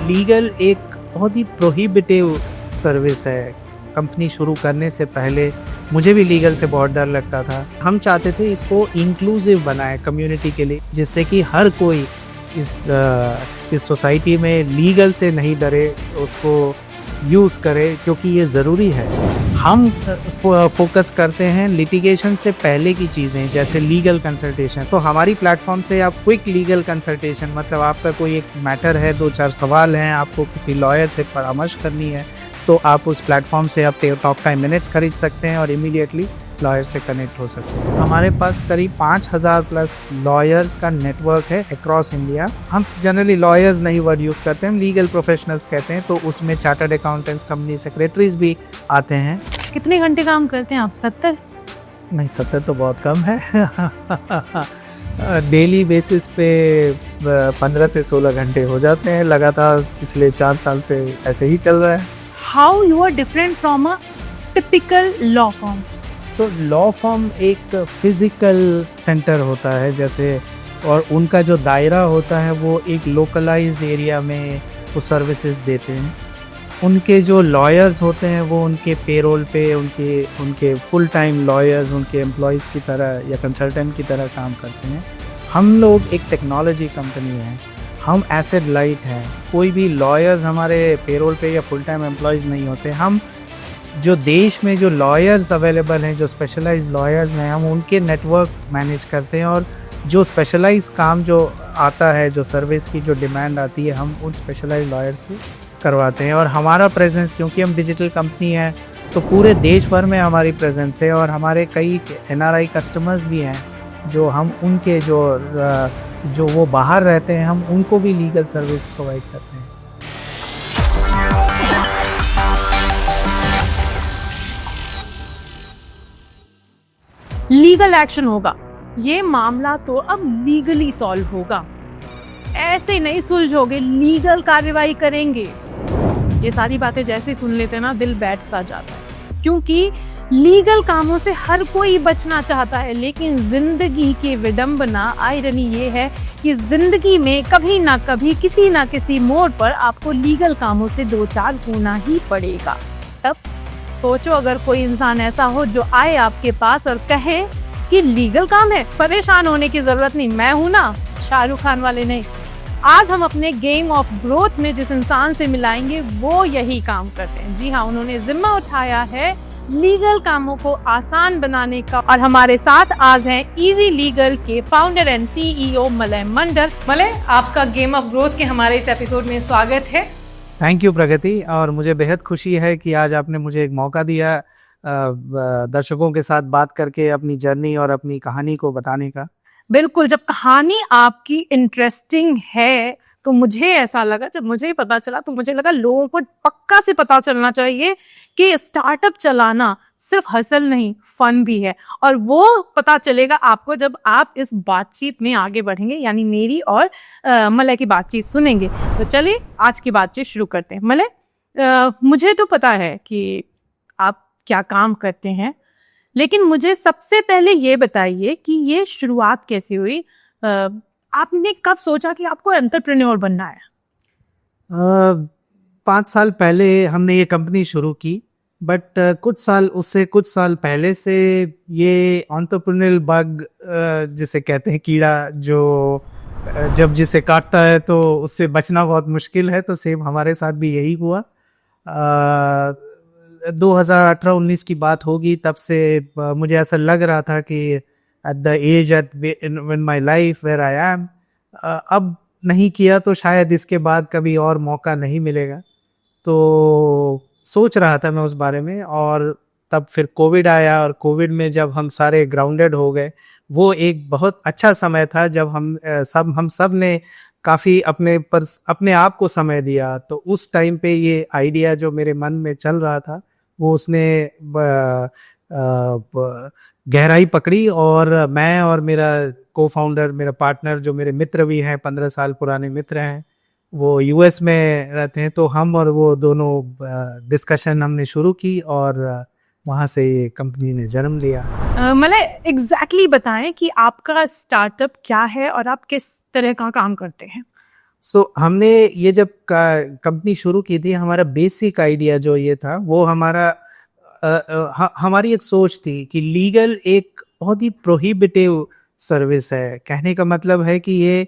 Legal एक बहुत ही prohibitive service है। कंपनी शुरू करने से पहले मुझे भी लीगल से बहुत डर लगता था। हम चाहते थे इसको इंक्लूसिव बनाए कम्युनिटी के लिए, जिससे कि हर कोई इस सोसाइटी में लीगल से नहीं डरे, उसको यूज़ करे, क्योंकि ये ज़रूरी है। हम फोकस करते हैं लिटिगेशन से पहले की चीज़ें, जैसे लीगल कंसल्टेशन। तो हमारी प्लेटफॉर्म से आप क्विक लीगल कंसल्टेशन, मतलब आपका कोई एक मैटर है, 2-4 सवाल हैं, आपको किसी लॉयर से परामर्श करनी है, तो आप उस प्लेटफॉर्म से आप टॉक टाइम मिनट्स खरीद सकते हैं और इमीडिएटली लॉयर से कनेक्ट हो सकते हैं। हमारे पास करीब 5000 प्लस लॉयर्स का नेटवर्क है अक्रॉस इंडिया। हम जनरली लॉयर्स नहीं वर्ड यूज़ करते हैं, हम लीगल प्रोफेशनल्स कहते हैं। तो उसमें चार्टर्ड अकाउंटेंट्स, कंपनी सेक्रेटरीज भी आते हैं। कितने घंटे काम करते हैं आप? 70? नहीं, 70 तो बहुत कम है। डेली बेसिस पे 15 से 16 घंटे हो जाते हैं लगातार। पिछले 4 साल से ऐसे ही चल रहा है। How you are different from a typical law firm? So law firm एक फिजिकल सेंटर होता है जैसे, और उनका जो दायरा होता है वो एक लोकलाइज्ड एरिया में वो सर्विसेज देते हैं। उनके जो लॉयर्स होते हैं वो उनके पेरोल पे उनके फुल टाइम लॉयर्स उनके एम्प्लॉयज़ की तरह या कंसल्टेंट की तरह काम करते हैं। हम लोग एक टेक्नोलॉजी कंपनी है, हम एसेट लाइट हैं। कोई भी लॉयर्स हमारे पेरोल पे या फुल टाइम एम्प्लॉयज़ नहीं होते। हम जो देश में जो लॉयर्स अवेलेबल हैं, जो स्पेशलाइज्ड लॉयर्स हैं, हम उनके नेटवर्क मैनेज करते हैं। और जो स्पेशलाइज्ड काम जो आता है, जो सर्विस की जो डिमांड आती है, हम उन स्पेशलाइज्ड लॉयर से करवाते हैं। और हमारा प्रेजेंस, क्योंकि हम डिजिटल कंपनी है, तो पूरे देश भर में हमारी प्रेजेंस है। और हमारे कई NRI कस्टमर्स भी हैं, जो हम उनके जो वो बाहर रहते हैं, हम उनको भी लीगल सर्विस प्रोवाइड करते हैं। लीगल एक्शन होगा, ये मामला तो अब लीगली सॉल्व होगा, ऐसे नहीं सुलझोगे, लीगल कार्रवाई करेंगे। ये सारी बातें जैसे ही सुन लेते हैं ना, दिल बैठ सा जाता है। क्योंकि लीगल कामों से हर कोई बचना चाहता है, लेकिन जिंदगी की विडंबना, आयरनी ये है कि जिंदगी में कभी ना कभी, किसी ना किसी मोड़ पर आपको लीगल कामों से दो चार होना ही पड़ेगा। तब सोचो, अगर कोई इंसान ऐसा हो जो आए आपके पास और कहे कि लीगल काम है, परेशान होने की जरूरत नहीं, मैं हूं ना, शाहरुख खान वाले नहीं। आज हम अपने गेम ऑफ ग्रोथ में जिस इंसान से मिलाएंगे वो यही काम करते हैं। जी हाँ, उन्होंने जिम्मा उठाया है लीगल कामों को आसान बनाने का। और हमारे साथ आज हैं इजी लीगल के founder and CEO Malay Mandal. Malay, आपका गेम ऑफ ग्रोथ के हमारे इस एपिसोड में स्वागत है। थैंक यू प्रगति, और मुझे बेहद खुशी है कि आज आपने मुझे एक मौका दिया दर्शकों के साथ बात करके अपनी जर्नी और अपनी कहानी को बताने का। बिल्कुल, जब कहानी आपकी इंटरेस्टिंग है तो मुझे ऐसा लगा, जब मुझे पता चला तो मुझे लगा लोगों को पक्का से पता चलना चाहिए कि स्टार्टअप चलाना सिर्फ हसल नहीं, फन भी है। और वो पता चलेगा आपको जब आप इस बातचीत में आगे बढ़ेंगे, यानी मेरी और मलय की बातचीत सुनेंगे। तो चलिए आज की बातचीत शुरू करते हैं। मलय, मुझे तो पता है कि आप क्या काम करते हैं, लेकिन मुझे सबसे पहले ये बताइए कि ये शुरुआत कैसे हुई? आपने कब सोचा कि आपको एंटरप्रेन्योर बनना है? 5 साल पहले हमने ये कंपनी शुरू की, बट कुछ साल पहले से ये एंटरप्रेन्योरल बग, जिसे कहते हैं कीड़ा, जो जब जिसे काटता है तो उससे बचना बहुत मुश्किल है। तो सेम हमारे साथ भी यही हुआ। 2018-19 की बात होगी, तब से मुझे ऐसा लग रहा था कि at the age in my life where I am, अब नहीं किया तो शायद इसके बाद कभी और मौका नहीं मिलेगा। तो सोच रहा था मैं उस बारे में, और तब फिर कोविड आया, और कोविड में जब हम सारे ग्राउंडेड हो गए, वो एक बहुत अच्छा समय था जब हम सब ने काफ़ी अपने आप को समय दिया। तो उस टाइम पे ये आइडिया जो मेरे मन में चल रहा था, वो उसने गहराई पकड़ी। और मैं और मेरा को-फाउंडर, मेरा पार्टनर, जो मेरे मित्र भी हैं, 15 साल पुराने मित्र हैं, वो US में रहते हैं। तो हम और वो दोनों डिस्कशन हमने शुरू की, और वहाँ से ये कंपनी ने जन्म लिया। मतलब एग्जैक्टली बताएं कि आपका स्टार्टअप क्या है और आप किस तरह का काम करते हैं। सो हमने ये जब कंपनी शुरू की थी, हमारा बेसिक आइडिया जो ये था वो हमारा हमारी एक सोच थी कि लीगल एक बहुत ही प्रोहिबिटिव सर्विस है। कहने का मतलब है कि ये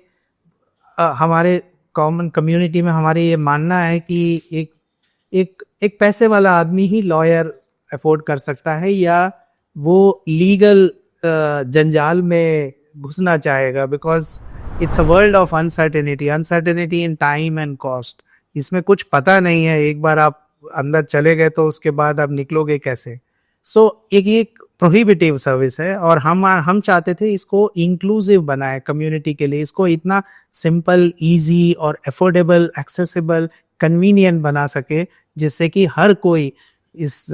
हमारे कॉमन कम्युनिटी में हमारे ये मानना है कि एक एक पैसे वाला आदमी ही लॉयर अफोर्ड कर सकता है या वो लीगल जंजाल में घुसना चाहेगा, because it's a world of uncertainty, uncertainty in time and cost. इसमें कुछ पता नहीं है, एक बार आप अंदर चले गए तो उसके बाद आप निकलोगे कैसे। सो एक प्रोहिबिटिव सर्विस है और हम चाहते थे इसको इंक्लूसिव बनाए कम्युनिटी के लिए, इसको इतना सिंपल, इजी और अफोर्डेबल, एक्सेसिबल, कन्वीनियंट बना सके जिससे कि हर कोई इस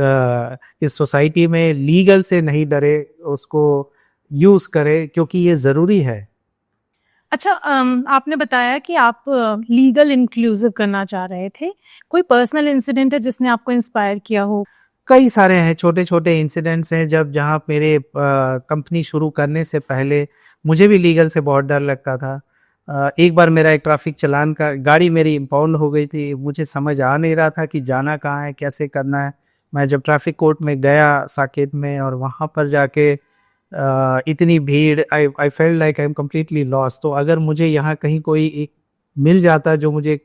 सोसाइटी में लीगल से नहीं डरे, उसको यूज करे, क्योंकि ये जरूरी है। अच्छा, आपने बताया कि आप लीगल इंक्लूसिव करना चाह रहे थे। कोई पर्सनल इंसिडेंट है जिसने आपको इंस्पायर किया हो? कई सारे हैं, छोटे छोटे इंसिडेंट्स हैं। जहाँ मेरे कंपनी शुरू करने से पहले मुझे भी लीगल से बहुत डर लगता था। एक बार मेरा एक ट्रैफिक चालान का, गाड़ी मेरी इम्पाउंड हो गई थी, मुझे समझ आ नहीं रहा था कि जाना कहाँ है, कैसे करना है। मैं जब ट्रैफिक कोर्ट में गया साकेत में, और वहाँ पर जाके इतनी भीड़, I felt like I am completely lost. तो अगर मुझे यहाँ कहीं कोई एक मिल जाता जो मुझे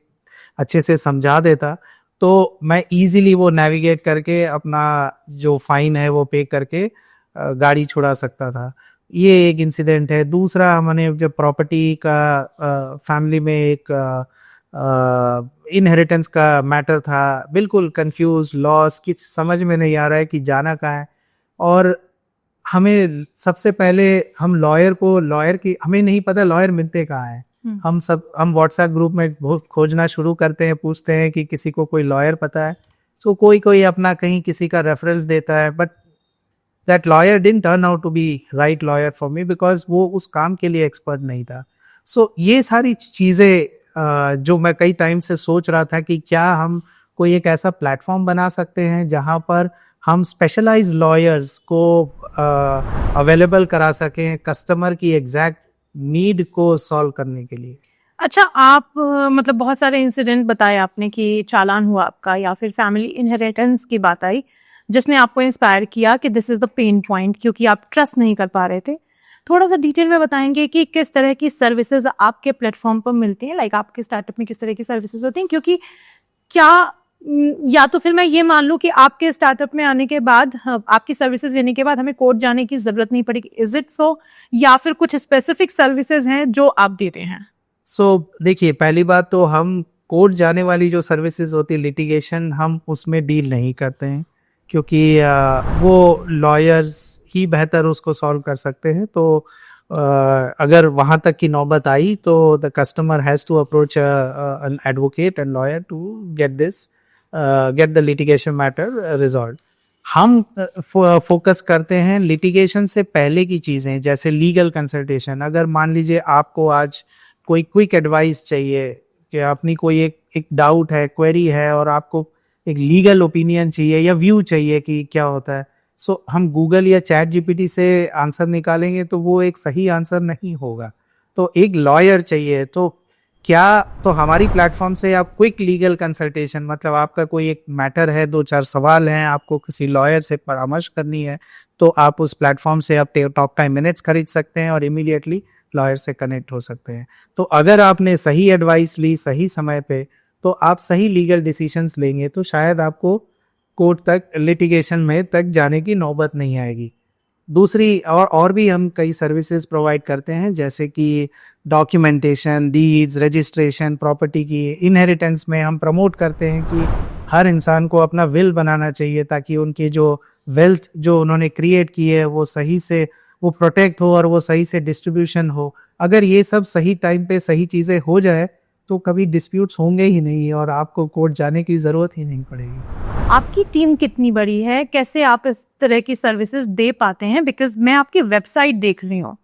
अच्छे से समझा देता तो मैं इजीली वो नेविगेट करके अपना जो फाइन है वो पे करके गाड़ी छुड़ा सकता था। ये एक इंसिडेंट है। दूसरा, हमने जब प्रॉपर्टी का फैमिली में एक इनहेरिटेंस का मैटर था, बिल्कुल कंफ्यूज, लॉस, कुछ समझ में नहीं आ रहा है कि जाना कहाँ है। और हमें सबसे पहले हम लॉयर की हमें नहीं पता लॉयर मिलते कहाँ हैं। हम व्हाट्सएप ग्रुप में खोजना शुरू करते हैं, पूछते हैं कि किसी को कोई लॉयर पता है। सो कोई अपना कहीं किसी का रेफरेंस देता है, but that lawyer didn't turn out to be right lawyer for me, because वो उस काम के लिए एक्सपर्ट नहीं था। सो ये सारी चीज़ें जो मैं कई टाइम से सोच रहा था कि क्या हम कोई एक ऐसा प्लेटफॉर्म बना सकते हैं जहाँ पर हम स्पेशलाइज्ड लॉयर्स को अवेलेबल करा सकें कस्टमर की एग्जैक्ट नीड को सॉल्व करने के लिए। अच्छा, आप मतलब बहुत सारे इंसिडेंट बताए आपने कि चालान हुआ आपका या फिर फैमिली इनहेरिटेंस की बात आई जिसने आपको इंस्पायर किया कि this is the pain point, क्योंकि आप ट्रस्ट नहीं कर पा रहे थे। थोड़ा सा डिटेल में बताएंगे कि किस तरह की सर्विसेज आपके प्लेटफॉर्म पर मिलती हैं, लाइक आपके स्टार्टअप में किस तरह की सर्विसेज होती हैं, क्योंकि क्या या तो फिर मैं ये मान लूं कि आपके स्टार्टअप में आने के बाद, आपकी सर्विसेज लेने के बाद हमें कोर्ट जाने की जरूरत नहीं पड़ेगी, इज इट सो? या फिर कुछ स्पेसिफिक सर्विसेज हैं जो आप देते हैं? देखिए, पहली बात तो हम कोर्ट जाने वाली जो सर्विसेज होती है, लिटिगेशन, हम उसमें डील नहीं करते हैं, क्योंकि वो लॉयर्स ही बेहतर उसको सॉल्व कर सकते हैं। तो अगर वहाँ तक की नौबत आई तो the customer has to approach an advocate and lawyer to get the litigation matter resolve. हम फोकस करते हैं लिटिगेशन से पहले की चीज़ें, जैसे लीगल कंसल्टेशन। अगर मान लीजिए आपको आज कोई क्विक एडवाइस चाहिए कि अपनी कोई एक डाउट है, क्वेरी है, और आपको एक लीगल ओपिनियन चाहिए या व्यू चाहिए कि क्या होता है, सो हम गूगल या चैट जीपीटी से आंसर निकालेंगे तो वो एक सही आंसर नहीं होगा। तो एक लॉयर चाहिए। तो हमारी प्लेटफॉर्म से आप क्विक लीगल कंसल्टेशन, मतलब आपका कोई एक मैटर है, 2-4 सवाल हैं, आपको किसी लॉयर से परामर्श करनी है, तो आप उस प्लेटफॉर्म से आप टॉक टाइम मिनट्स खरीद सकते हैं और इमीडिएटली लॉयर से कनेक्ट हो सकते हैं। तो अगर आपने सही एडवाइस ली सही समय पे, तो आप सही लीगल डिसीजंस लेंगे, तो शायद आपको कोर्ट तक, लिटिगेशन में तक जाने की नौबत नहीं आएगी। दूसरी और भी हम कई सर्विसेज प्रोवाइड करते हैं, जैसे कि डॉक्यूमेंटेशन, डीड्स, रजिस्ट्रेशन, प्रॉपर्टी की इनहेरिटेंस में हम प्रमोट करते हैं कि हर इंसान को अपना विल बनाना चाहिए, ताकि उनकी जो वेल्थ जो उन्होंने क्रिएट की है वो सही से वो प्रोटेक्ट हो और वो सही से डिस्ट्रीब्यूशन हो। अगर ये सब सही टाइम पे सही चीज़ें हो जाए तो कभी डिस्प्यूट्स होंगे ही नहीं और आपको कोर्ट जाने की ज़रूरत ही नहीं पड़ेगी। आपकी टीम कितनी बड़ी है? कैसे आप इस तरह की सर्विसेज दे पाते हैं? बिकॉज मैं आपकी वेबसाइट देख रही हूँ।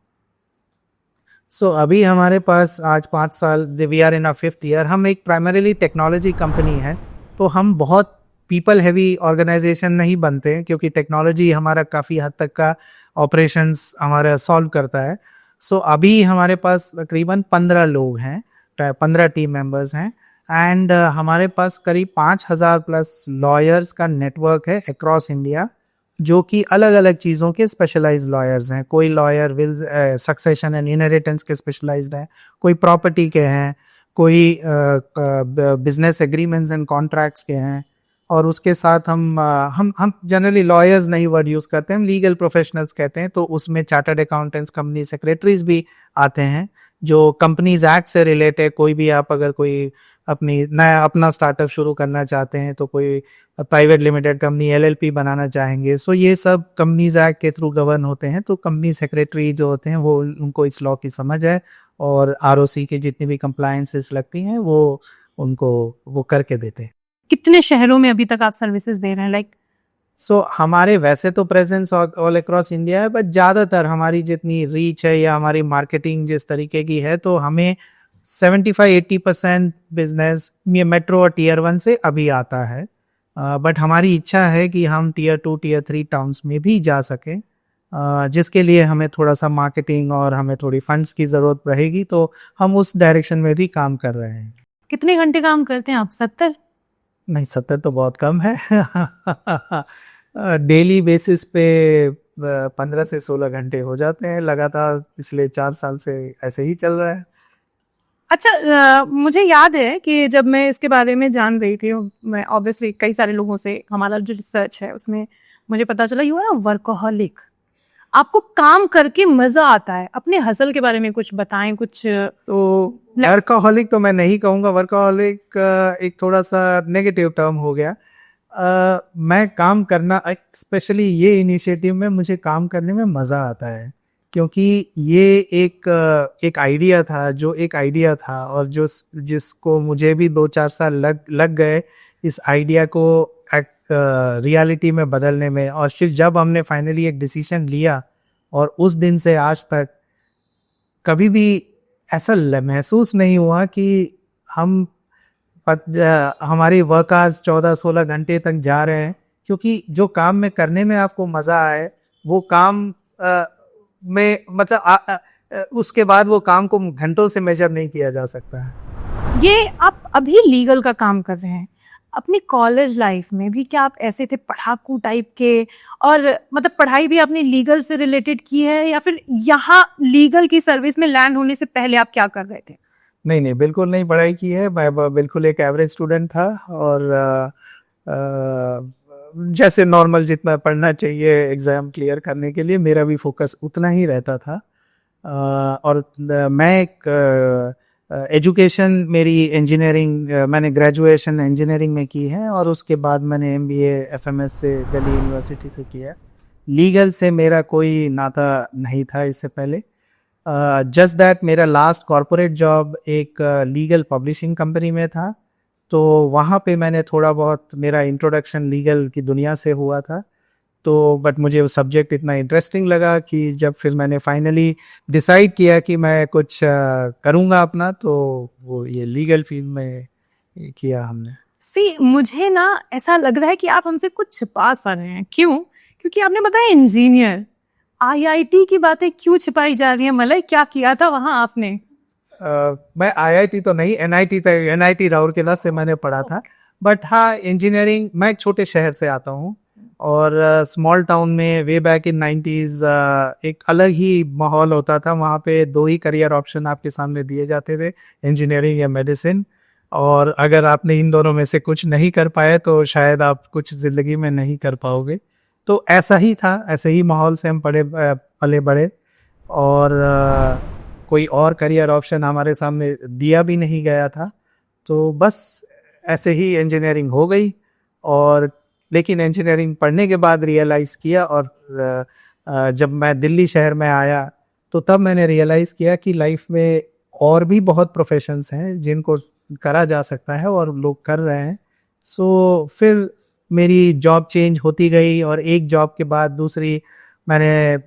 अभी हमारे पास आज 5 साल, we are in our 5th year. हम एक प्राइमरीली टेक्नोलॉजी कंपनी है, तो हम बहुत पीपल हैवी ऑर्गेनाइजेशन नहीं बनते हैं, क्योंकि टेक्नोलॉजी हमारा काफ़ी हद तक का ऑपरेशंस हमारा सॉल्व करता है। अभी हमारे पास तकरीबन 15 लोग हैं, 15 टीम मेंबर्स हैं एंड हमारे पास करीब 5,000 प्लस लॉयर्स का नेटवर्क है अक्रॉस इंडिया, जो कि अलग अलग चीज़ों के स्पेशलाइज्ड लॉयर्स हैं। कोई lawyer will succession and inheritance के स्पेशलाइज्ड हैं, कोई प्रॉपर्टी के हैं, कोई बिजनेस एग्रीमेंट्स एंड कॉन्ट्रैक्ट्स के हैं। और उसके साथ हम जनरली लॉयर्स नहीं वर्ड यूज़ करते हैं, हम लीगल प्रोफेशनल्स कहते हैं। तो उसमें चार्टर्ड अकाउंटेंट्स, कंपनी सेक्रेटरीज भी आते हैं, जो कंपनीज एक्ट से रिलेटेड कोई भी, आप अगर कोई अपना स्टार्टअप शुरू करना चाहते हैं, तो कोई प्राइवेट लिमिटेड कंपनी LLP बनाना चाहेंगे, सो ये सब कंपनीज एक्ट के थ्रू गवर्न होते हैं। तो कंपनी सेक्रेटरी जो होते हैं वो, उनको इस लॉ की समझ है और ROC की जितनी भी कंप्लायंसेस लगती हैं वो उनको वो करके देते हैं। कितने शहरों में अभी तक आप सर्विसेज दे रहे हैं? लाइक हमारे वैसे तो प्रेजेंस ऑल अक्रॉस इंडिया है, बट ज़्यादातर हमारी जितनी रीच है या हमारी मार्केटिंग जिस तरीके की है, तो हमें 75-80% बिजनेस ये मेट्रो और Tier 1 से अभी आता है। बट हमारी इच्छा है कि हम Tier 2, Tier 3 टाउन्स में भी जा सकें, जिसके लिए हमें थोड़ा सा मार्केटिंग और हमें थोड़ी फंड्स की ज़रूरत रहेगी। तो हम उस डायरेक्शन में भी काम कर रहे हैं। कितने घंटे काम करते हैं आप? 70? नहीं, 70 तो बहुत कम है। डेली बेसिस पे 15 से 16 घंटे हो जाते हैं लगातार। पिछले 4 साल से ऐसे ही चल रहा है। अच्छा, मुझे याद है कि जब मैं इसके बारे में जान रही थी, मैं ऑब्वियसली कई सारे लोगों से, हमारा जो रिसर्च है उसमें मुझे पता चला यू आर ना वर्कोहॉलिक। आपको काम करके मजा आता है। अपने हसल के बारे में कुछ बताएं कुछ। तो वर्कोहॉलिक तो मैं नहीं कहूँगा, वर्कोहॉलिक एक थोड़ा सा नेगेटिव टर्म हो गया। मैं काम करना, स्पेशली ये इनिशिएटिव में मुझे काम करने में मज़ा आता है, क्योंकि ये एक आइडिया था और जिसको मुझे भी 2-4 साल लग गए इस आइडिया को रियलिटी में बदलने में। और फिर जब हमने फाइनली एक डिसीजन लिया, और उस दिन से आज तक कभी भी ऐसा महसूस नहीं हुआ कि हमारी वर्क आवर्स 14-16 घंटे तक जा रहे हैं, क्योंकि जो काम में करने में आपको मज़ा आए वो काम में, मतलब उसके बाद वो काम को घंटों से मेजर नहीं किया जा सकता है। ये आप अभी लीगल का काम कर रहे हैं, अपनी कॉलेज लाइफ में भी क्या आप ऐसे थे पढ़ाकू टाइप के? और मतलब पढ़ाई भी आपने लीगल से रिलेटेड की है, या फिर यहाँ लीगल की सर्विस में लैंड होने से पहले आप क्या कर रहे थे? नहीं, बिल्कुल नहीं पढ़ाई की है। मैं बिल्कुल एक एवरेज स्टूडेंट था, और जैसे नॉर्मल जितना पढ़ना चाहिए एग्ज़ाम क्लियर करने के लिए, मेरा भी फोकस उतना ही रहता था। और मैं एक एजुकेशन, मेरी इंजीनियरिंग, मैंने ग्रेजुएशन इंजीनियरिंग में की है, और उसके बाद मैंने MBA FMS से दिल्ली यूनिवर्सिटी से किया। लीगल से मेरा कोई नाता नहीं था इससे पहले। जस्ट दैट मेरा लास्ट कॉर्पोरेट जॉब एक लीगल पब्लिशिंग कंपनी में था, तो वहाँ पे मैंने थोड़ा बहुत, मेरा इंट्रोडक्शन लीगल की दुनिया से हुआ था। तो बट मुझे वो सब्जेक्ट इतना इंटरेस्टिंग लगा कि जब फिर मैंने फाइनली डिसाइड किया कि मैं कुछ करूँगा अपना, तो वो ये लीगल फील्ड में किया हमने। मुझे ना ऐसा लग रहा है कि आप हमसे कुछ छिपा सा रहे हैं। क्यों? क्योंकि आपने बताया इंजीनियर, IIT की बातें क्यों छिपाई जा रही है? मतलब क्या किया था वहाँ आपने? मैं IIT तो नहीं, NIT राउरकेला से मैंने पढ़ा था। बट हाँ, इंजीनियरिंग, मैं एक छोटे शहर से आता हूँ, और स्मॉल टाउन में वे बैक इन 90s एक अलग ही माहौल होता था। वहाँ पे 2 ही करियर ऑप्शन आपके सामने दिए जाते थे, इंजीनियरिंग या मेडिसिन। और अगर आपने इन दोनों में से कुछ नहीं कर पाए तो शायद आप कुछ ज़िंदगी में नहीं कर पाओगे। तो ऐसा ही था, ऐसे ही माहौल से हम पले बड़े, और कोई और करियर ऑप्शन हमारे सामने दिया भी नहीं गया था। तो बस ऐसे ही इंजीनियरिंग हो गई। और लेकिन इंजीनियरिंग पढ़ने के बाद रियलाइज़ किया, और जब मैं दिल्ली शहर में आया तो तब मैंने रियलाइज़ किया कि लाइफ में और भी बहुत प्रोफेशंस हैं जिनको करा जा सकता है, और लोग कर रहे हैं। सो फिर मेरी जॉब चेंज होती गई, और एक जॉब के बाद दूसरी। मैंने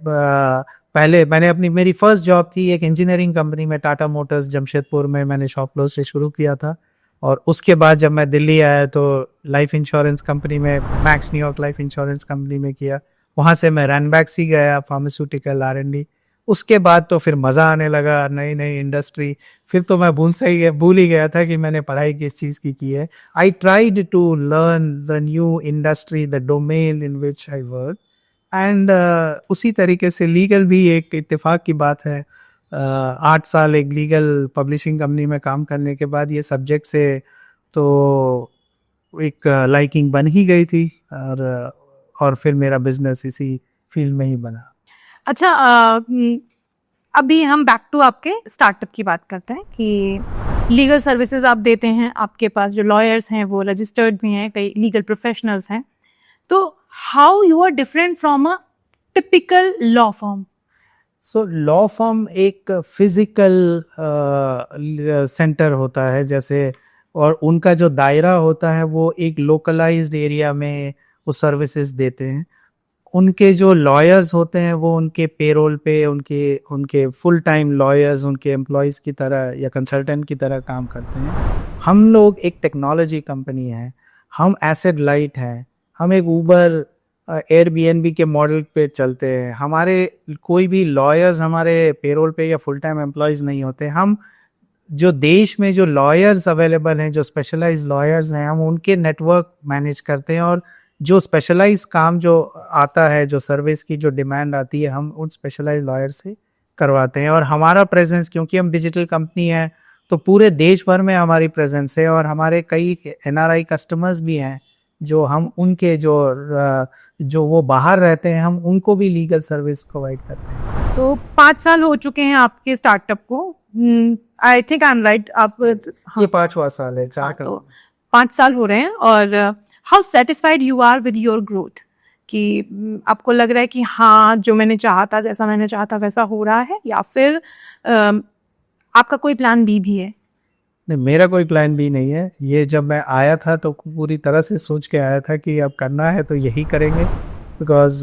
मेरी फर्स्ट जॉब थी एक इंजीनियरिंग कंपनी में, टाटा मोटर्स जमशेदपुर में। मैंने शॉप फ्लोर से शुरू किया था, और उसके बाद जब मैं दिल्ली आया तो लाइफ इंश्योरेंस कंपनी में, max New York life insurance company में किया। वहाँ से मैं रैनबैक्स ही गया, फार्मास्यूटिकल R&D। उसके बाद तो फिर मज़ा आने लगा, नई नई इंडस्ट्री। फिर तो मैं भूल ही गया था कि मैंने पढ़ाई किस चीज़ की है। I tried to learn the new industry, the domain in which I work, and उसी तरीके से लीगल भी एक इत्तेफाक की बात है। 8 साल एक लीगल पब्लिशिंग कंपनी में काम करने के बाद ये सब्जेक्ट से तो एक लाइकिंग बन ही गई थी, और फिर मेरा बिजनेस इसी फील्ड में ही बना। अच्छा, अभी हम बैक टू आपके स्टार्टअप की बात करते हैं कि लीगल सर्विसेज आप देते हैं, आपके पास जो लॉयर्स हैं वो रजिस्टर्ड भी हैं, कई लीगल प्रोफेशनल्स हैं, तो how you are different from a typical law firm? So law firm एक फिजिकल सेंटर होता है जैसे, और उनका जो दायरा होता है वो एक लोकलाइज्ड एरिया में वो सर्विसेज देते हैं। उनके जो लॉयर्स होते हैं वो उनके पेरोल पे, उनके उनके फुल टाइम लॉयर्स उनके एम्प्लॉयज़ की तरह या कंसल्टेंट की तरह काम करते हैं। हम लोग एक टेक्नोलॉजी कंपनी है, हम एसेट लाइट हैं, हम एक ऊबर एयरबीएनबी के मॉडल पे चलते हैं। हमारे कोई भी लॉयर्स हमारे पेरोल पे या फुल टाइम एम्प्लॉयज़ नहीं होते। हम जो देश में जो लॉयर्स अवेलेबल हैं, जो स्पेशलाइज्ड लॉयर्स हैं, हम उनके नेटवर्क मैनेज करते हैं, और जो स्पेशलाइज काम जो आता है, जो सर्विस की जो डिमांड आती है, हम उन स्पेशलाइज लॉयर से करवाते हैं। और हमारा प्रेजेंस, क्योंकि हम डिजिटल कंपनी है, तो पूरे देश भर में हमारी प्रेजेंस है, और हमारे कई एनआरआई कस्टमर्स भी हैं जो हम उनके जो वो बाहर रहते हैं, हम उनको भी लीगल सर्विस प्रोवाइड करते हैं। तो 5 साल हो चुके हैं आपके स्टार्टअप को, I think I am right, आप ये 5वां साल है, 4 तो 5 साल हो रहे हैं। और how satisfied you are with your growth, कि आपको लग रहा है कि हाँ जो मैंने चाहा था, जैसा मैंने चाहा था वैसा हो रहा है, या फिर आपका कोई प्लान बी भी है? नहीं, मेरा कोई प्लान भी नहीं है। ये जब मैं आया था तो पूरी तरह से सोच के आया था कि अब करना है तो यही करेंगे, बिकॉज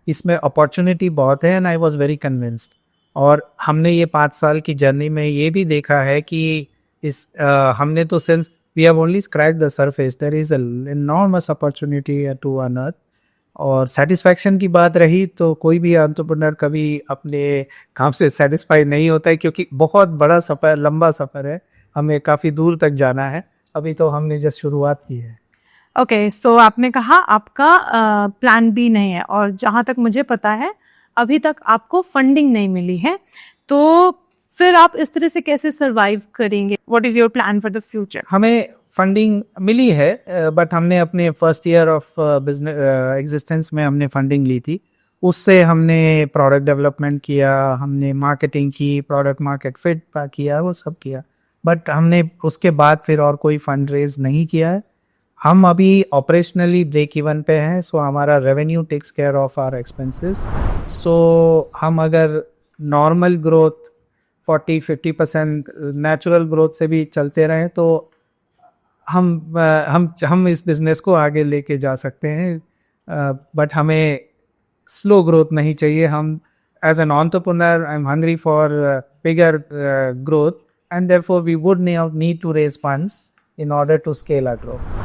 इसमें अपॉर्चुनिटी बहुत है, and I was very convinced. और हमने ये 5 साल की जर्नी में ये भी देखा है कि हमने तो since we have only scratch the surface, there is an enormous opportunity to unearth. और सेटिस्फैक्शन की बात रही तो कोई भी एंटरप्रेन्योर कभी अपने काम से सेटिस्फाई नहीं होता है, क्योंकि बहुत बड़ा सफ़र, लंबा सफ़र है, हमें काफ़ी दूर तक जाना है। अभी तो हमने जस्ट शुरुआत की है। ओके, सो आपने कहा आपका प्लान बी नहीं है, और जहाँ तक मुझे पता है अभी तक आपको फंडिंग नहीं मिली है, तो फिर आप इस तरह से कैसे सरवाइव करेंगे? What is your plan for the future? हमें फंडिंग मिली है, बट हमने अपने first year of business existence में हमने फंडिंग ली थी। उससे हमने प्रोडक्ट डेवलपमेंट किया, हमने मार्केटिंग की, प्रोडक्ट मार्केट फिट किया, वो सब किया, बट हमने उसके बाद फिर और कोई फंड रेज नहीं किया है। हम अभी ऑपरेशनली ब्रेक इवन पे हैं, सो हमारा revenue takes care of our expenses. So हम अगर नॉर्मल ग्रोथ 40-50% नेचुरल ग्रोथ से भी चलते रहें तो हम इस बिज़नेस को आगे लेके जा सकते हैं, बट हमें स्लो ग्रोथ नहीं चाहिए। हम as an entrepreneur I am hungry for bigger growth, and therefore we would need to raise funds in order to scale our growth.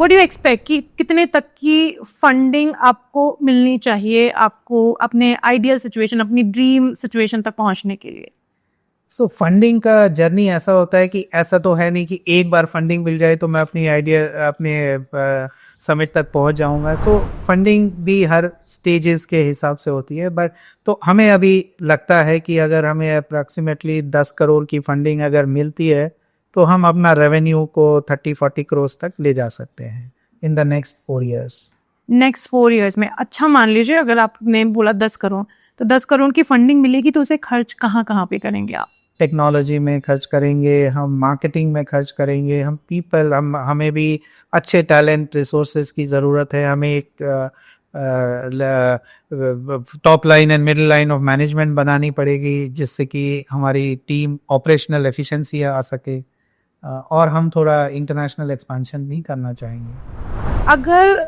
What do you expect कि कितने तक की फंडिंग आपको मिलनी चाहिए, आपको अपने आइडियल सिचुएशन, अपनी ड्रीम सिचुएशन तक पहुंचने के लिए? सो फंडिंग का जर्नी ऐसा होता है कि ऐसा तो है नहीं कि एक बार फंडिंग मिल जाए तो मैं अपने समिट तक पहुंच जाऊंगा। सो फंडिंग भी हर स्टेजेस के हिसाब से होती है, बट तो हमें अभी लगता है कि अगर हमें अप्रॉक्सीमेटली 10 करोड़ की फंडिंग अगर मिलती है तो हम अपना रेवेन्यू को 30-40 करोड़ तक ले जा सकते हैं in the next 4 years. Next 4 years में? अच्छा, मान लीजिए अगर आपने बोला 10 करोड़, तो 10 करोड़ की फंडिंग मिलेगी तो उसे खर्च कहाँ पे करेंगे आप? टेक्नोलॉजी में खर्च करेंगे, हम मार्केटिंग में खर्च करेंगे, हम पीपल, हमें भी अच्छे टैलेंट रिसोर्सेज की ज़रूरत है। हमें एक top line and middle line of management बनानी पड़ेगी, जिससे कि हमारी टीम ऑपरेशनल एफिशिएंसी आ सके, और हम थोड़ा इंटरनेशनल एक्सपेंशन भी करना चाहेंगे। अगर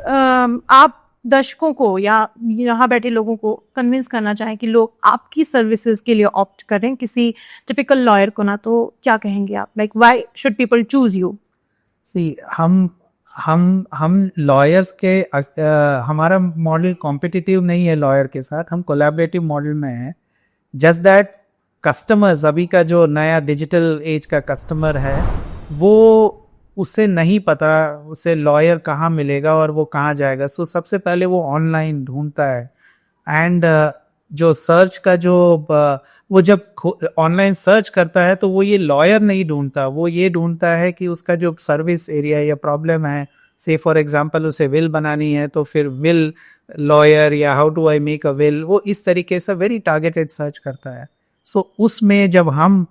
आप दर्शकों को या यहाँ बैठे लोगों को कन्विंस करना चाहें कि लोग आपकी सर्विसेज के लिए ऑप्ट करें किसी टिपिकल लॉयर को ना, तो क्या कहेंगे आप? Like why should people choose you? See हम लॉयर्स के हमारा मॉडल कॉम्पिटिटिव नहीं है लॉयर के साथ, हम कोलैबोरेटिव मॉडल में हैं जस्ट दैट कस्टमर्स, अभी का जो नया डिजिटल एज का कस्टमर है, वो उसे नहीं पता उसे लॉयर कहाँ मिलेगा और वो कहाँ जाएगा। सो सबसे पहले वो ऑनलाइन ढूंढता है। एंड जो सर्च का जो वो जब ऑनलाइन सर्च करता है तो वो ये लॉयर नहीं ढूंढता, वो ये ढूंढता है कि उसका जो सर्विस एरिया या प्रॉब्लम है, से फॉर एग्जांपल उसे विल बनानी है तो फिर विल लॉयर या how to I make a will, वो इस तरीके से वेरी टारगेटेड सर्च करता है। सो उसमें जब हम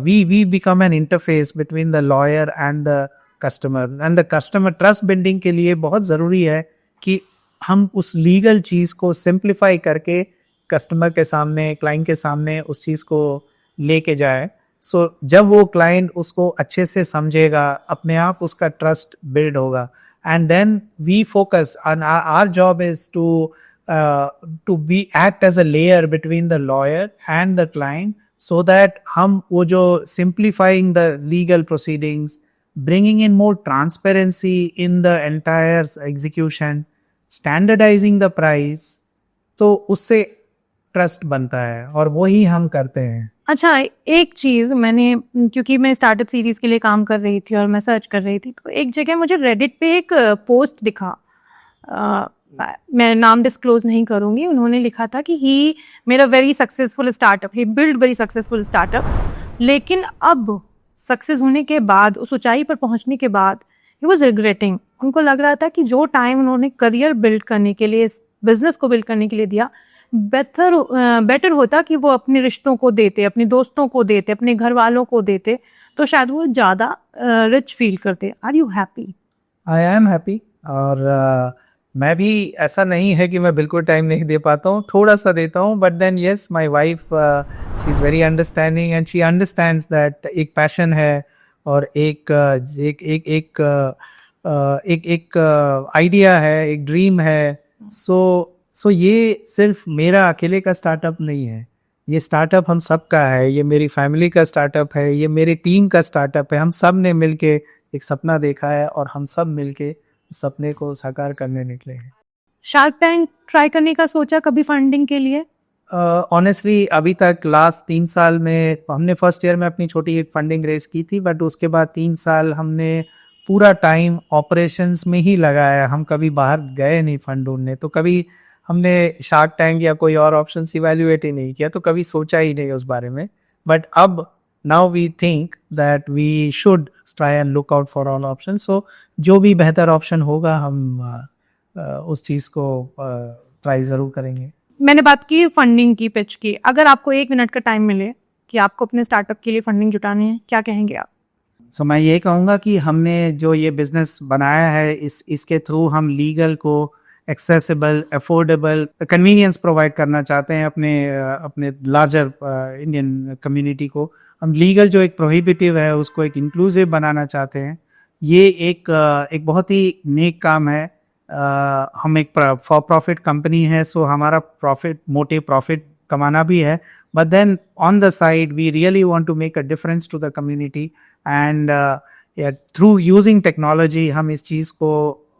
we become an interface between the lawyer and the customer, and the customer trust building के लिए बहुत ज़रूरी है कि हम उस लीगल चीज़ को सिंप्लीफाई करके कस्टमर के सामने, क्लाइंट के सामने उस चीज़ को लेके जाए। सो जब वो क्लाइंट उसको अच्छे से समझेगा, अपने आप उसका ट्रस्ट बिल्ड होगा। And then we focus on our job is to be act as a layer between the lawyer and the client, so that हम वो जो simplifying the legal proceedings, bringing in more transparency in the entire execution, standardizing the price, तो उससे trust बनता है और वही हम करते हैं। अच्छा, एक चीज़ मैंने, क्योंकि मैं स्टार्टअप सीरीज़ के लिए काम कर रही थी और मैं सर्च कर रही थी, तो एक जगह मुझे रेडिट पे एक पोस्ट दिखा, मैं नाम डिस्क्लोज नहीं करूँगी, उन्होंने लिखा था कि he made a very successful startup, he build very successful startup, लेकिन अब सक्सेस होने के बाद, उस ऊंचाई पर पहुंचने के बाद ही वॉज रिग्रेटिंग। उनको लग रहा था कि जो टाइम उन्होंने करियर बिल्ड करने के लिए, बिजनेस को बिल्ड करने के लिए दिया, बेटर होता कि वो अपने रिश्तों को देते, अपने दोस्तों को देते, अपने घर वालों को देते, तो शायद वो ज़्यादा रिच फील करते। Are you happy? I am happy. और मैं भी, ऐसा नहीं है कि मैं बिल्कुल टाइम नहीं दे पाता हूँ, थोड़ा सा देता हूँ, but then yes, my wife she is very understanding and she understands that एक पैशन है और एक आइडिया है, एक ड्रीम है। सो ये सिर्फ मेरा अकेले का स्टार्टअप नहीं है, ये स्टार्टअप हम सब का है, ये मेरी फैमिली का स्टार्टअप है, ये मेरी टीम का स्टार्टअप है। हम सब ने मिलके एक सपना देखा है और हम सब मिलके सपने को साकार करने निकले हैं। शार्क टैंक ट्राई करने का सोचा कभी फंडिंग के लिए? ऑनेस्टली अभी तक लास्ट 3 साल में, हमने फर्स्ट ईयर में अपनी छोटी एक फंडिंग रेस की थी, बट उसके बाद 3 साल हमने पूरा टाइम ऑपरेशंस में ही लगाया। हम कभी बाहर गए नहीं फंड ढूंढने, तो कभी हमने शार्क टैंक या कोई और ऑप्शन इवेल्युएट ही नहीं किया, तो कभी सोचा ही नहीं उस बारे में। बट अब now we think that we should try and look out for all option. So जो भी बेहतर ऑप्शन होगा हम उस चीज़ को ट्राई ज़रूर करेंगे। मैंने बात की फंडिंग की, पिच की। अगर आपको 1 मिनट का टाइम मिले कि आपको अपने स्टार्टअप के लिए फंडिंग जुटानी है, क्या कहेंगे आप? सो मैं ये कहूँगा कि हमने जो ये बिजनेस बनाया है, इसके थ्रू हम लीगल को एक्सेसिबल, अफोर्डेबल, कन्वीनियंस प्रोवाइड करना चाहते हैं अपने लार्जर इंडियन कम्युनिटी को। हम लीगल जो एक प्रोहिबिटिव है उसको एक इंक्लूसिव बनाना चाहते हैं। ये एक बहुत ही नेक काम है। हम एक फॉर प्रॉफिट कंपनी है, सो हमारा मोटे प्रॉफिट कमाना भी है, but then on the side we really want to make a difference to the community and through using technology हम इस चीज़ को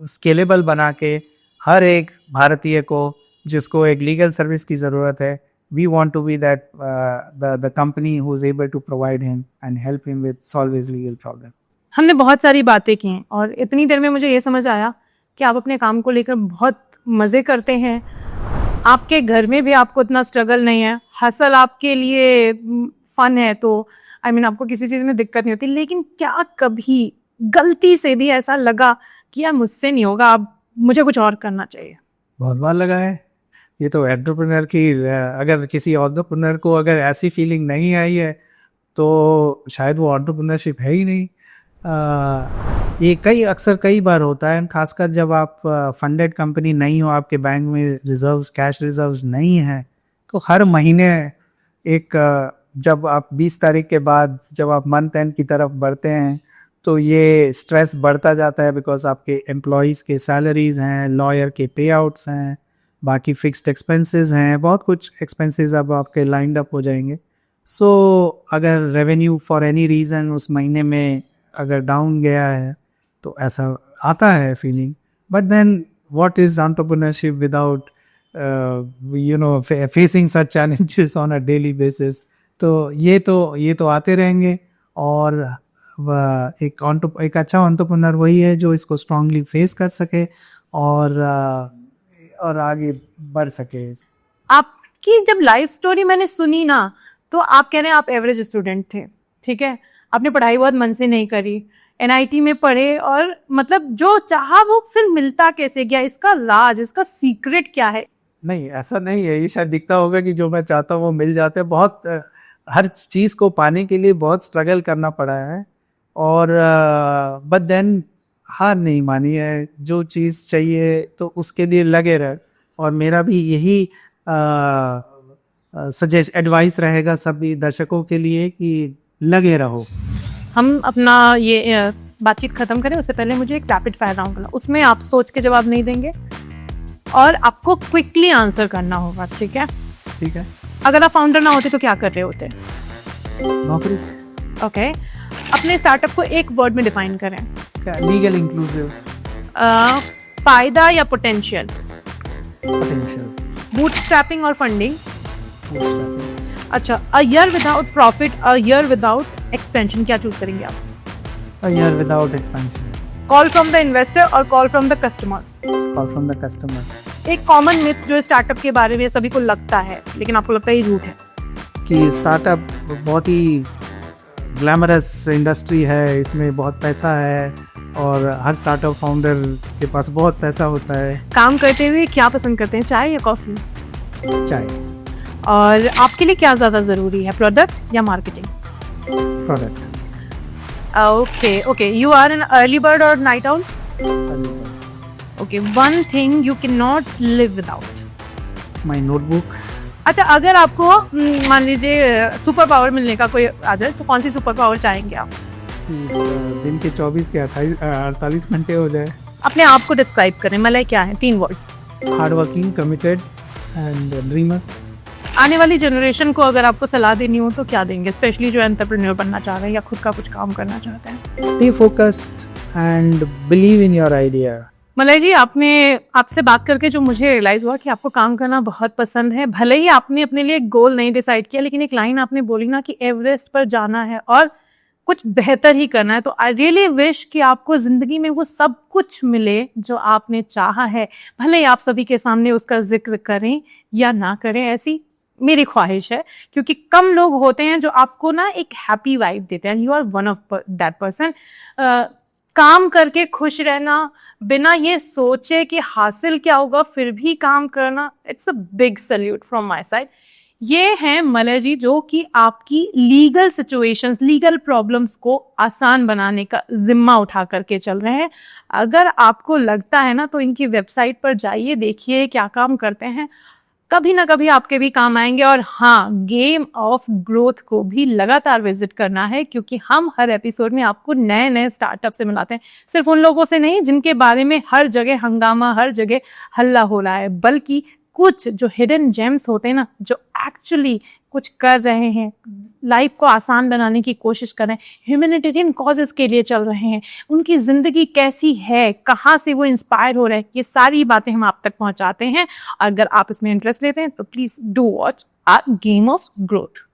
स्केलेबल बना के हर एक भारतीय को जिसको एक लीगल सर्विस की ज़रूरत है, we want to be that the company who is able to provide him and help him with solve his legal problem. हमने बहुत सारी बातें की और इतनी देर में मुझे ये समझ आया कि आप अपने काम को लेकर बहुत मज़े करते हैं। आपके घर में भी आपको इतना स्ट्रगल नहीं है, हसल आपके लिए फन है, तो आपको किसी चीज़ में दिक्कत नहीं होती। लेकिन क्या कभी गलती से भी ऐसा लगा कि यार मुझसे नहीं होगा, अब मुझे कुछ और करना चाहिए? बहुत बार लगा है। ये तो एंटरप्रेन्योर की, अगर किसी एंटरप्रेन्योर को अगर ऐसी फीलिंग नहीं आई है तो शायद वो एंटरप्रेन्योरशिप है ही नहीं। ये अक्सर कई बार होता है, खासकर जब आप फंडेड कंपनी नहीं हो, आपके बैंक में रिजर्व्स, कैश रिजर्व्स नहीं है, तो हर महीने जब आप 20 तारीख के बाद जब आप मंथ एंड की तरफ बढ़ते हैं तो ये स्ट्रेस बढ़ता जाता है, बिकॉज आपके एम्प्लॉयज़ के सैलरीज हैं, लॉयर के पे आउट्स हैं, बाकी फिक्स्ड एक्सपेंसेस हैं, बहुत कुछ एक्सपेंसेस अब आपके लाइंड अप हो जाएंगे। सो अगर रेवेन्यू फॉर एनी रीज़न उस महीने में अगर डाउन गया है तो ऐसा आता है feeling. But then what is entrepreneurship without facing such challenges on a daily basis. तो ये तो आते रहेंगे, और एक अच्छा एंटरप्रेन्योर वही है जो इसको स्ट्रांगली फेस कर सके और आगे बढ़ सके। आपकी जब लाइफ स्टोरी मैंने सुनी ना, तो आप कह रहे हैं आप एवरेज स्टूडेंट थे, ठीक है, आपने पढ़ाई बहुत मन से नहीं करी, एनआईटी में पढ़े, और मतलब जो चाहा वो फिर मिलता कैसे गया? इसका राज, इसका सीक्रेट क्या है? नहीं, ऐसा नहीं है, ये शायद दिखता होगा कि जो मैं चाहता हूँ वो मिल जाते हैं। बहुत हर चीज़ को पाने के लिए बहुत स्ट्रगल करना पड़ा है, और बट देन हार नहीं मानी है। जो चीज़ चाहिए तो उसके लिए लगे रहे, और मेरा भी यही सजेस्ट एडवाइस रहेगा सभी दर्शकों के लिए कि लगे रहो। हम अपना ये बातचीत खत्म करें उससे पहले मुझे एक रैपिड फायर राउंड करना, उसमें आप सोच के जवाब नहीं देंगे और आपको क्विकली आंसर करना होगा, ठीक है? ठीक है। अगर आप फाउंडर ना होते तो क्या कर रहे होते? नौकरी। ओके। अपने स्टार्टअप को एक वर्ड में डिफाइन करें। Legal inclusive. फायदा या पोटेंशियल? पोटेंशियल। बूटस्ट्रैपिंग और फंडिंग? अच्छा, a year without profit, a year without expansion, क्या चूज करेंगे आप? A year without expansion. Call from the investor और call from the customer? Call from the customer. एक common myth जो startup के बारे में सभी को लगता है लेकिन आपको लगता है ये झूठ है, कि स्टार्टअप बहुत ही ग्लैमरस इंडस्ट्री है, इसमें बहुत पैसा है और हर स्टार्टअप फाउंडर के पास बहुत पैसा होता है। काम करते हुए क्या पसंद करते हैं, चाय या कॉफी? चाय। और आपके लिए क्या ज्यादा जरूरी है, प्रोडक्ट या marketing? Product. Okay, you are an early bird और night owl? Okay, one thing you can not live without? My notebook. अच्छा, अगर आपको मान लीजिए सुपर पावर मिलने का कोई आ जाए तो कौन सी सुपर पावर चाहेंगे आप? दिन के 24 के 48 घंटे हो जाए। अपने आप को डिस्क्राइब करें, मतलब क्या है, 3 words. Hard working, committed and dreamer. आने वाली जनरेशन को अगर आपको सलाह देनी हो तो क्या देंगे, स्पेशली जो एंटरप्रेन्योर बनना चाह रहे हैं या खुद का कुछ काम करना चाहते हैं? Stay focused and believe in your idea. Malay ji, आपसे बात करके जो मुझे रियलाइज हुआ कि आपको काम करना बहुत पसंद है। भले ही आपने अपने लिए एक गोल नहीं डिसाइड किया, लेकिन एक लाइन आपने बोली ना कि एवरेस्ट पर जाना है और कुछ बेहतर ही करना है, तो आई रियली विश कि आपको जिंदगी में वो सब कुछ मिले जो आपने चाहा है, भले ही आप सभी के सामने उसका जिक्र करें या ना करें, ऐसी मेरी ख्वाहिश है। क्योंकि कम लोग होते हैं जो आपको ना एक हैप्पी वाइब देते हैं, you are one of that person. काम करके खुश रहना, बिना ये सोचे कि हासिल क्या होगा फिर भी काम करना, it's a big salute from my side. ये हैं मलय जी जो कि आपकी लीगल सिचुएशंस, लीगल प्रॉब्लम्स को आसान बनाने का जिम्मा उठा करके चल रहे हैं। अगर आपको लगता है ना तो इनकी वेबसाइट पर जाइए, देखिए क्या काम करते हैं, कभी ना कभी आपके भी काम आएंगे। और हाँ, गेम ऑफ ग्रोथ को भी लगातार विजिट करना है, क्योंकि हम हर एपिसोड में आपको नए नए स्टार्टअप से मिलाते हैं, सिर्फ उन लोगों से नहीं जिनके बारे में हर जगह हंगामा, हर जगह हल्ला हो रहा है, बल्कि कुछ जो हिडन जेम्स होते हैं ना, जो एक्चुअली कुछ कर रहे हैं, लाइफ को आसान बनाने की कोशिश कर रहे हैं, ह्यूमैनिटेरियन कॉजेस के लिए चल रहे हैं, उनकी जिंदगी कैसी है, कहाँ से वो इंस्पायर हो रहे हैं, ये सारी बातें हम आप तक पहुंचाते हैं। अगर आप इसमें इंटरेस्ट लेते हैं तो please do watch our game of growth.